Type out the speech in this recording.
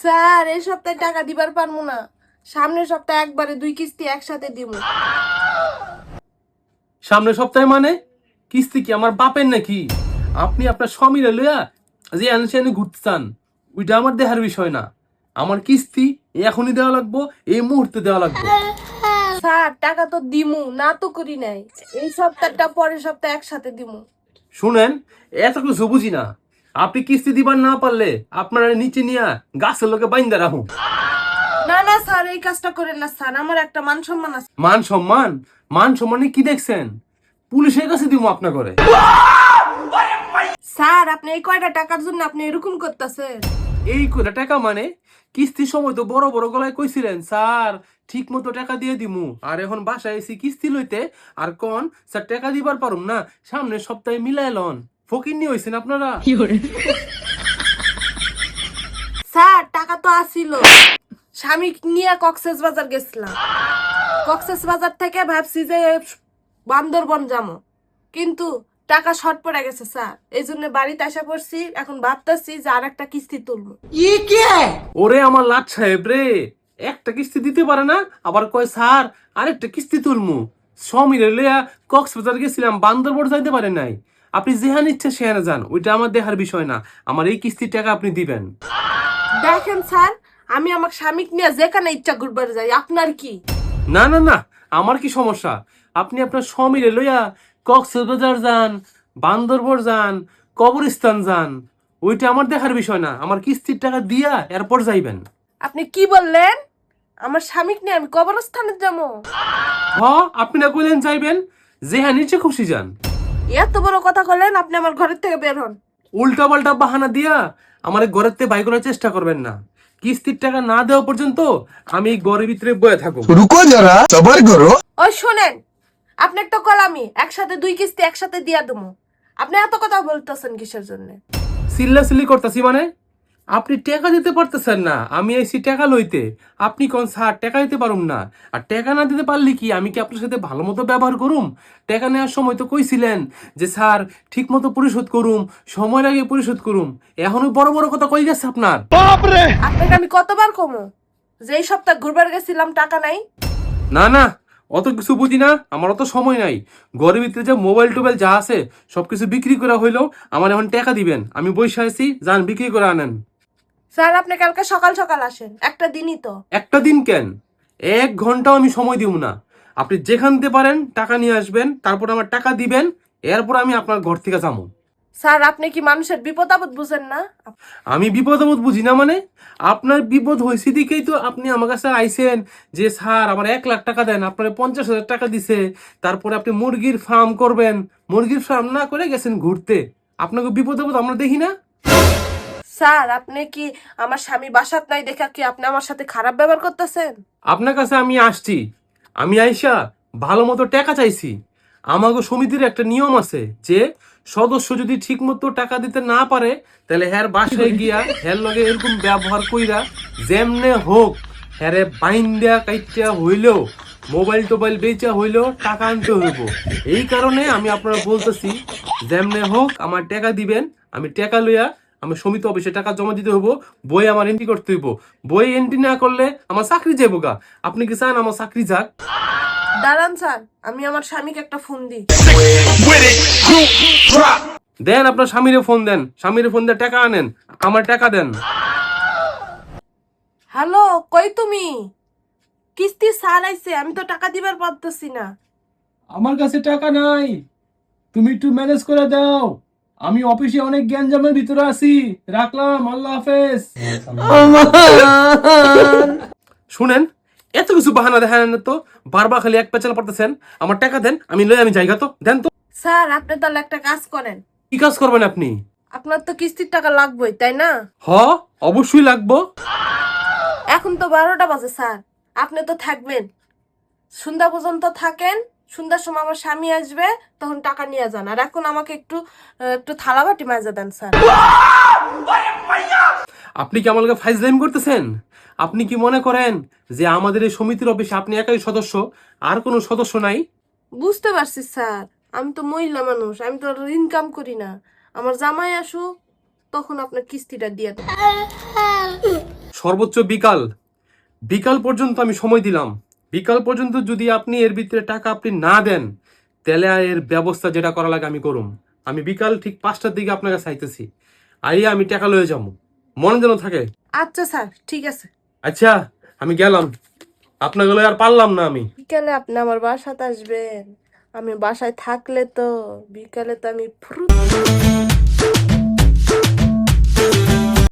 Sir এই সপ্তাহে টাকা দিবার পারবো না, সামনের সপ্তাহে একবারে 2 কিস্তি একসাথে দিব। সামনের সপ্তাহে মানে কিস্তি কি আমার বাপের নাকি? আপনি আপনার স্বামীরে লইয়া যে আনসেনে ঘুরতে চান ওইটা আমার দেহার বিষয় না। আমার কিস্তি এখনই দেওয়া লাগবো, এই মুহূর্তে দেওয়া লাগবে। স্যার টাকা তো দিমু, না তো করি নাই। এই সপ্তাহটা পরের সপ্তাহে একসাথে দিমু। শুনেন, এত কিছু বুঝি না। আপনি কিস্তি দিবার না পারলে আপনারা নিচে নিয়ে গাছের লোকে বাইন্দা রাখুন। না না স্যার, এই কাজটা করেন না স্যার, আমার একটা মান সম্মান আছে। মান সম্মান? মান সম্মানে কি দেখছেন? পুলিশের কাছে দিব আপনার করে। স্যার আপনি এই কয়টা টাকার জন্য আপনি এরকম করতেছেন? এই কয়টা টাকা মানে? কিস্তির সময় তো বড় বড় গলায় কইছিলেন স্যার ঠিক মতো টাকা দিয়ে দিমু, আর এখন বাসায় এসে কিস্তি লইতে আর কোন স্যার টাকা দিবার পারুম না, সামনের সপ্তাহে মিলাই লন। ফকির নিয়ে হইছেন আপনারা। স্যার টাকা তো আসিল, স্বামী নিয়ে কক্সেস বাজার গেছিলাম। কক্সেস বাজার থেকে ভাবছি যে বান্দরবন যাবো, কিন্তু টাকা শর্ট পড়ে গেছে স্যার, এই জন্য বাড়িতে আসা পড়ছি। এখন ভাবতেছি যে আর একটা কিস্তি তুলবো। ওরে আমার লাট সাহেব রে, একটা কিস্তি দিতে পারে না, আবার কয় স্যার আরেকটা কিস্তি তুলমু। সমীরে লইয়া কক্সবাজার গেছিলাম, বান্দরবন যাইতে পারে নাই। আপনি যেহান ইচ্ছা সেহানে যান, ওইটা আমার দেখার বিষয় না। আমার এই কিস্তির টাকা আপনি দিবেন। দেখেন স্যার, আমি আমার স্বামীকে নিয়ে যেখানে ইচ্ছা ঘুরবার যাই, আপনার কি? না না না, আমার কি সমস্যা? আপনি আপনার সমীরে লইয়া কক্সবাজার যান, বান্দরবন যান, কবরস্থান যান, ওইটা আমার দেখার বিষয় না। আমার কিস্তির টাকা দিয়া এরপর যাইবেন। আপনি কি বললেন? আমার স্বামীকে নিয়ে আমি কবরস্থানে যাবো? হ, আপনি না কইলেন যাইবেন, যেহান ইচ্ছে খুশি যান। এত বড় কথা বললেন, আপনি আমার ঘরের থেকে বের হন। উল্টা পাল্টা বাহানা দিয়া আমার ঘরের থেকে বাই করার চেষ্টা করবেন না। কিস্তির টাকা না দেওয়া পর্যন্ত আমি এই ঘরের ভিতরে বয়ে থাকবো। रुको जरा सबर करो। ওই শোনেন, আপনি একটা কলামি একসাথে 2 কিস্তি একসাথে দিয়া দেবো। আপনি এত কথা বলতেছেন কিসের জন্য? চিল্লাচিল্লি করতেছি মানে? আপনি টাকা দিতে পারতেছেন না, আমি আইছি টাকা লইতে। আপনি কোন স্যার টাকা দিতে পারুম না? আর টাকা না দিতে পারলে কি আমি কি আপনার সাথে ভালো মতো ব্যবহার করুম? টাকা নেওয়ার সময় তো কইছিলেন যে স্যার ঠিক মতো পরিশোধ করুম, সময়ের আগে পরিশোধ করুম। এখনো বড় বড় কথা কই গেছে আপনার? আপনাকে আমি কতবার কমো যে এই সপ্তাহ ঘুরবার গেছিলাম টাকা নাই? না না, অত কিছু বুঝি না, আমার অত সময় নাই। ঘরের ভিতরে যে মোবাইল টোবাইল যা আছে সবকিছু বিক্রি করা হইলো, আমার এখন টাকা দিবেন। আমি বসে আছি, যান বিক্রি করে আনেন। স্যার আপনি কালকে সকাল সকাল আসেন, একটা দিনই তো। একটা দিন কেন, 1 ঘন্টাও আমি সময় দিব না। আপনি যেখান থেকে পারেন টাকা নিয়ে আসবেন, তারপর আমার টাকা দিবেন, এরপর আমি আপনার ঘর থেকে যাবো। স্যার আপনি কি মানুষের বিপদ আপদ বুঝেন না? আমি বিপদ আপদ বুঝি না মানে? আপনার বিপদ হয়েছে দিকেই তো আপনি আমার কাছে আইসেন যে স্যার আমার 1 লাখ টাকা দেন। আপনার 50,000 টাকা দিছে, তারপরে আপনি মুরগির ফার্ম করবেন। মুরগির ফার্ম না করে গেছেন ঘুরতে। আপনাকে বিপদ আপদ আমরা দেখি না? স্যার আপনি কি আমার স্বামী বাসাত নাই দেখা কি আপনি আমার সাথে খারাপ ব্যবহার করতেছেন? আপনার কাছে আমি আসছি, আমি আইসা ভালো মতো টাকা চাইছি। আমাগো সমিতির একটা নিয়ম আছে যে সদস্য যদি ঠিক মতো টাকা দিতে না পারে, তাহলে হ্যার বাসায় গিয়া হ্যার লগে এরকম ব্যবহার কইরা যেমনে হোক হ্যারে বাইন্দা কাইটা হইলেও, মোবাইল টোবাইল বেচা হইলেও টাকা আনতে হইব। এই কারণে আমি আপনারা বলতেছি, যেমনে হোক আমার টাকা দিবেন। আমি টাকা লইয়া আমি সমিতি অফিসে টাকা জমা দিতে হইব, বই আমার এন্ট্রি করতে হইব। বই এন্ট্রি না করলে আমার চাকরি যাবো গা। আপনি কি চান আমার চাকরি যাক? দাঁড়ান স্যার, আমি আমার স্বামীকে একটা ফোন দিই। দেন, আপনার স্বামীরে ফোন দেন, স্বামীরে ফোন দিয়ে টাকা আনেন, আমার টাকা দেন। হ্যালো, কই তুমি? কিস্তি স্যার আইছে, আমি তো টাকা দিবার পারতেছি না। আমার কাছে টাকা নাই, তুমি একটু ম্যানেজ করে দাও। আমি অফিসে অনেক গ্যাঞ্জামের ভিতরে আছি, রাখলাম, আল্লাহ হাফেজ। শুনেন, এত কিছু বাহানা দেখান না তো, বারবার খালি এক পেছাল পড়তেছেন। আমার টাকা দেন, আমি লই আমি জায়গা তো দেন তো। স্যার আপনি তাহলে একটা কাজ করেন, কি কাজ করবেন আপনি? আপনার তো কিস্তির টাকা লাগবেই তাই না? হ, অবশ্যই লাগবো। এখন তো 12টা বাজে স্যার, আপনি তো থাকবেন, সন্ধ্যা পর্যন্ত থাকেন। সন্ধ্যার সময় আমার স্বামী আসবে, তখন টাকা নিয়ে যান। আর এখন আমাকে একটু একটু থালা বাটি মাজা দেন স্যার। আপনি কি আমাকে ফাইজলামি করতেছেন? আপনি কি মনে করেন যে আমাদের এই সমিতির অফিসে আপনি একাই সদস্য, আর কোনো সদস্য নাই? বুঝতে পারছি স্যার, আমি তো মহিলা মানুষ, আমি তো ইনকাম করি না। আমার জামাই আসুক, তখন আপনার কিস্তিটা দিয়ে দেব। সর্বোচ্চ বিকাল বিকাল পর্যন্ত আমি সময় দিলাম। বিকাল পর্যন্ত যদি আপনি এর ভিতরে টাকা আপনি না দেন, তাহলে এর ব্যবস্থা যেটা করা লাগে আমি করুম। আমি বিকাল ঠিক 5টার দিকে আপনার কাছে আইতেছি, আইয়া আমি টাকা লয়ে যাবো, মনে যেন থাকে। আচ্ছা স্যার, ঠিক আছে। আচ্ছা, আমি গেলাম, আপনাকে লয়ে আর পারলাম না আমি। বিকালে আপনি আমার বাসাতে আসবেন? আমি বাসায় থাকলে তো বিকালে তো আমি ফ্রুট